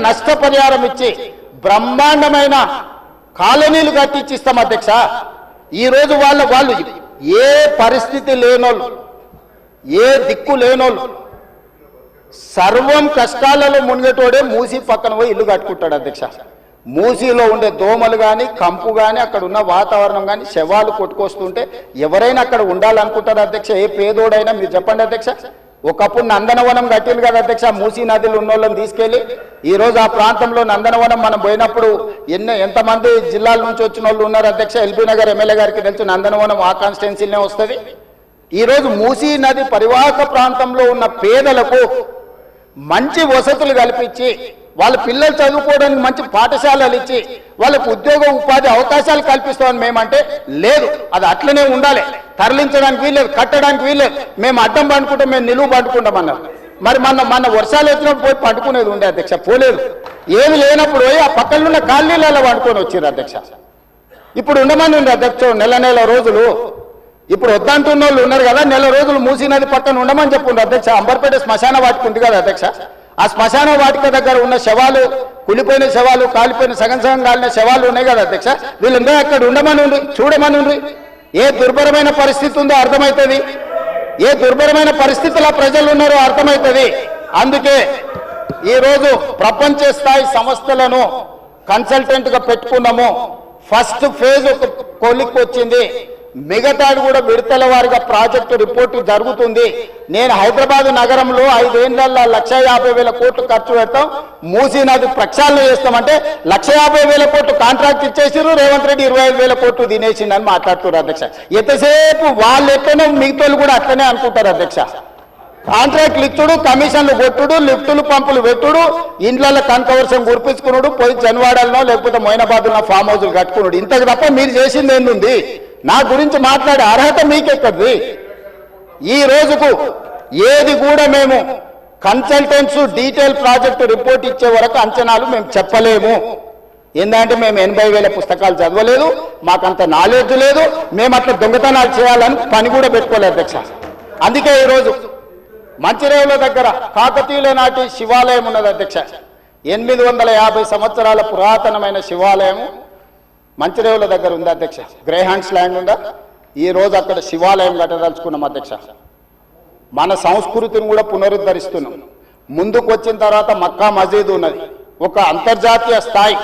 నష్టపరిహారం ఇచ్చి బ్రహ్మాండమైన కాలనీలు కట్టించిస్తాం అధ్యక్ష. ఈరోజు వాళ్ళు ఏ పరిస్థితి లేనోళ్ళు, ఏ దిక్కు లేనోళ్ళు, సర్వం కష్టాలలో మునిగేటోడే మూసి పక్కన పోయి ఇల్లు కట్టుకుంటాడు అధ్యక్ష. మూసీలో ఉండే దోమలు కానీ, కంపు కానీ, అక్కడ ఉన్న వాతావరణం కానీ, శవాలు కొట్టుకొస్తుంటే ఎవరైనా అక్కడ ఉండాలనుకుంటారు అధ్యక్ష. ఏ పేదోడైనా మీరు చెప్పండి అధ్యక్ష. ఒకప్పుడు నందనవనం కట్టింది కదా అధ్యక్ష, మూసీ నదిలో ఉన్న వాళ్ళని తీసుకెళ్లి. ఈరోజు ఆ ప్రాంతంలో నందనవనం మనం పోయినప్పుడు ఎంతమంది జిల్లాల నుంచి వచ్చిన వాళ్ళు ఉన్నారు అధ్యక్ష. ఎల్బీ నగర్ ఎమ్మెల్యే గారికి తెలుసు, నందనవనం ఆ కాన్స్టిట్యున్సీలోనే వస్తుంది. ఈరోజు మూసీ నది పరివాహక ప్రాంతంలో ఉన్న పేదలకు మంచి వసతులు కల్పించి, వాళ్ళ పిల్లలు చదువుకోవడానికి మంచి పాఠశాలలు ఇచ్చి, వాళ్ళకు ఉద్యోగ ఉపాధి అవకాశాలు కల్పిస్తామని మేమంటే లేదు, అది అట్లనే ఉండాలి, తరలించడానికి వీల్లేదు, కట్టడానికి వీల్లేదు, మేము అడ్డం పండుకుంటాం, మేము నిలువు పండుకుంటామన్నారు. మరి మన వర్షాలు వచ్చినప్పుడు పోయి పండుకునేది ఉండే అధ్యక్ష, పోలేదు. ఏమి లేనప్పుడు పోయి ఆ పక్కనున్న కాలనీలలో పండుకొని వచ్చారు అధ్యక్ష. ఇప్పుడు ఉండమని ఉంది అధ్యక్ష నెల రోజులు. ఇప్పుడు వద్దంటున్న వాళ్ళు ఉన్నారు కదా, నెల రోజులు మూసీ నది పక్కన ఉండమని చెప్పుండ్రు అధ్యక్ష. అంబర్పేట శ్మశాన వాటిక ఉంది కదా అధ్యక్ష, ఆ శ్మశాన వాటిక దగ్గర ఉన్న శవాలు, కులిపోయిన శవాలు, కాలిపోయిన సగం కాలిన శవాలు ఉన్నాయి కదా అధ్యక్ష, వీళ్ళందరూ అక్కడ ఉండమని ఉండి చూడమని ఉండి. ఏ దుర్భరమైన పరిస్థితి ఉందో అర్థమవుతుంది, ఏ దుర్భరమైన పరిస్థితుల్లో ప్రజలు ఉన్నారో అర్థమవుతుంది. అందుకే ఈరోజు ప్రపంచ స్థాయి సంస్థలను కన్సల్టెంట్గా పెట్టుకున్నాము. ఫస్ట్ ఫేజ్ ఒక కొలిక్కి వచ్చింది, మిగతాది కూడా విడతల వారిగా ప్రాజెక్టు రిపోర్టు జరుగుతుంది. నేను హైదరాబాద్ నగరంలో 5 ఏళ్లలో 1,50,000 కోట్లు ఖర్చు పెడతాం, మూసీ నది ప్రక్షాళన చేస్తామంటే 1,50,000 కోట్లు కాంట్రాక్ట్ ఇచ్చేసారు, రేవంత్ రెడ్డి 25,000 కోట్లు తినేసిందని మాట్లాడుతున్నారు అధ్యక్ష. ఎంతసేపు వాళ్ళు ఎట్లనో మిగతాలు కూడా అట్లనే అనుకుంటారు అధ్యక్ష. కాంట్రాక్ట్లు ఇచ్చుడు, కమిషన్లు కొట్టుడు, లిఫ్టులు పంపులు పెట్టుడు, ఇండ్లలో కనకవర్షం కురిపించుకున్నాడు, పోయి జన్వాడలనో లేకపోతే మొయినాబాద్లో ఫామ్ హౌస్లు కట్టుకున్నాడు. ఇంతకు తప్ప మీరు చేసింది ఏంది? నా గురించి మాట్లాడే అర్హత మీకెక్కడిది? ఈ రోజుకు ఏది కూడా మేము కన్సల్టెంట్స్ డీటెయిల్ ప్రాజెక్టు రిపోర్ట్ ఇచ్చే వరకు అంచనాలు మేము చెప్పలేము. ఏంటంటే మేము 80,000 పుస్తకాలు చదవలేదు, మాకంత నాలెడ్జ్ లేదు, మేము అట్లా దొంగతనాలు చేయాలని పని కూడా పెట్టుకోలేదు అధ్యక్ష. అందుకే ఈరోజు మంచిరేవుల దగ్గర కాకతీయుల నాటి శివాలయం ఉన్నది అధ్యక్ష. 850 సంవత్సరాల పురాతనమైన శివాలయం మంచిరేవుల దగ్గర ఉంది అధ్యక్ష. గ్రేహాండ్స్ ల్యాండ్ ఉందా, ఈ రోజు అక్కడ శివాలయం కట్టదలుచుకున్నాం అధ్యక్ష. మన సంస్కృతిని కూడా పునరుద్ధరిస్తున్నాం. ముందుకు వచ్చిన తర్వాత మక్కా మసీదు ఉన్నది, ఒక అంతర్జాతీయ స్థాయి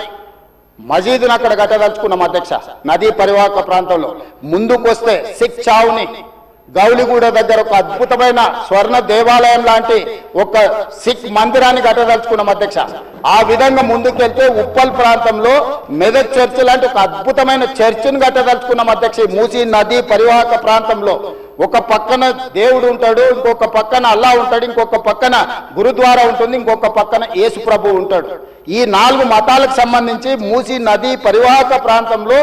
మసీదును అక్కడ కట్టదలుచుకున్నాం అధ్యక్ష. నదీ పరివాహక ప్రాంతంలో ముందుకు వస్తే సిక్ చావుని గౌలిగూడ దగ్గర ఒక అద్భుతమైన స్వర్ణ దేవాలయం లాంటి ఒక సిక్ మందిరాన్ని కట్టదలుచుకున్నాం అధ్యక్ష. ఆ విధంగా ముందుకెళ్తే ఉప్పల్ ప్రాంతంలో మెదక్ చర్చ్ లాంటి ఒక అద్భుతమైన చర్చిని కట్టదలుచుకున్నాం అధ్యక్ష. మూసీ నది పరివాహక ప్రాంతంలో ఒక పక్కన దేవుడు ఉంటాడు, ఇంకొక పక్కన అల్లా ఉంటాడు, ఇంకొక పక్కన గురుద్వారా ఉంటుంది, ఇంకొక పక్కన యేసు ప్రభు ఉంటాడు. ఈ 4 మతాలకు సంబంధించి మూసీ నది పరివాహక ప్రాంతంలో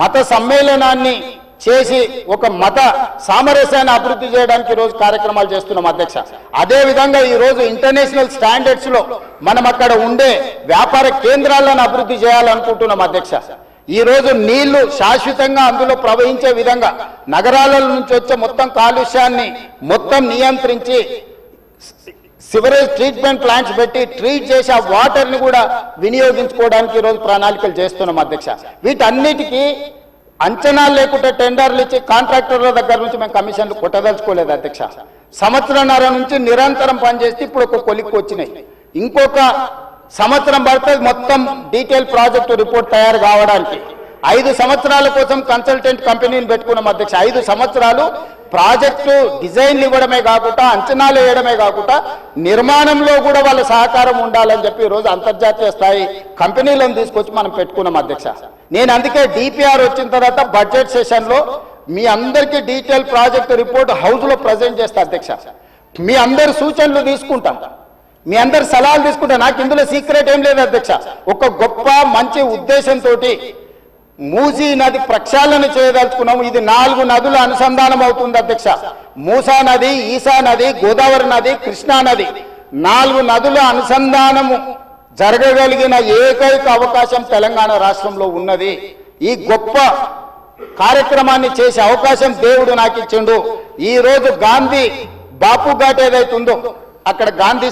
మత సమ్మేళనాన్ని చేసి ఒక మత సామరస్యాన్ని అభివృద్ధి చేయడానికి ఈరోజు కార్యక్రమాలు చేస్తున్నాం అధ్యక్ష. అదేవిధంగా ఈరోజు ఇంటర్నేషనల్ స్టాండర్డ్స్ లో మనం అక్కడ ఉండే వ్యాపార కేంద్రాలను అభివృద్ధి చేయాలనుకుంటున్నాం అధ్యక్ష. ఈరోజు నీళ్లు శాశ్వతంగా అందులో ప్రవహించే విధంగా నగరాల నుంచి వచ్చే మొత్తం కాలుష్యాన్ని మొత్తం నియంత్రించి సివరేజ్ ట్రీట్మెంట్ ప్లాంట్స్ పెట్టి ట్రీట్ చేసి ఆ వాటర్ని కూడా వినియోగించుకోవడానికి ఈరోజు ప్రణాళికలు చేస్తున్నాం అధ్యక్ష. వీటన్నిటికీ అంచనాలు లేకుండా టెండర్లు ఇచ్చి కాంట్రాక్టర్ల దగ్గర నుంచి మేము కమిషన్లు కొట్టదలుచుకోలేదు అధ్యక్ష. సంవత్సరంన్నర నుంచి నిరంతరం పనిచేస్తే ఇప్పుడు ఒక కొలిక్కి వచ్చినాయి. ఇంకొక సంవత్సరం పడుతుంది మొత్తం డీటెయిల్ ప్రాజెక్టు రిపోర్ట్ తయారు కావడానికి. 5 సంవత్సరాల కోసం కన్సల్టెంట్ కంపెనీని పెట్టుకున్నాం అధ్యక్ష. 5 సంవత్సరాలు ప్రాజెక్టు డిజైన్లు ఇవ్వడమే కాకుండా, అంచనాలు వేయడమే కాకుండా, నిర్మాణంలో కూడా వాళ్ళ సహకారం ఉండాలని చెప్పి ఈరోజు అంతర్జాతీయ స్థాయి కంపెనీలను తీసుకొచ్చి మనం పెట్టుకున్నాం అధ్యక్ష. నేను అందుకే డిపిఆర్ వచ్చిన తర్వాత బడ్జెట్ సెషన్లో మీ అందరికీ డీటెయిల్ ప్రాజెక్టు రిపోర్ట్ హౌస్లో ప్రజెంట్ చేస్తా అధ్యక్ష. మీ అందరి సూచనలు తీసుకుంటా, మీ అందరి సలహాలు తీసుకుంటా. నాకు ఇందులో సీక్రెట్ ఏం లేదు అధ్యక్ష. ఒక గొప్ప మంచి ఉద్దేశంతో మూసీ నది ప్రక్షాళన చేయదలుచుకున్నాము. ఇది 4 నదుల అనుసంధానం అవుతుంది అధ్యక్ష. మూసా నది, ఈసా నది, గోదావరి నది, కృష్ణా నది, 4 నదుల అనుసంధానము జరగగలిగిన ఏకైక అవకాశం తెలంగాణ రాష్ట్రంలో ఉన్నది. ఈ గొప్ప కార్యక్రమాన్ని చేసే అవకాశం దేవుడు నాకు ఇచ్చిండు. ఈ రోజు గాంధీ బాపు ఘాట్ ఏదైతుందో అక్కడ గాంధీ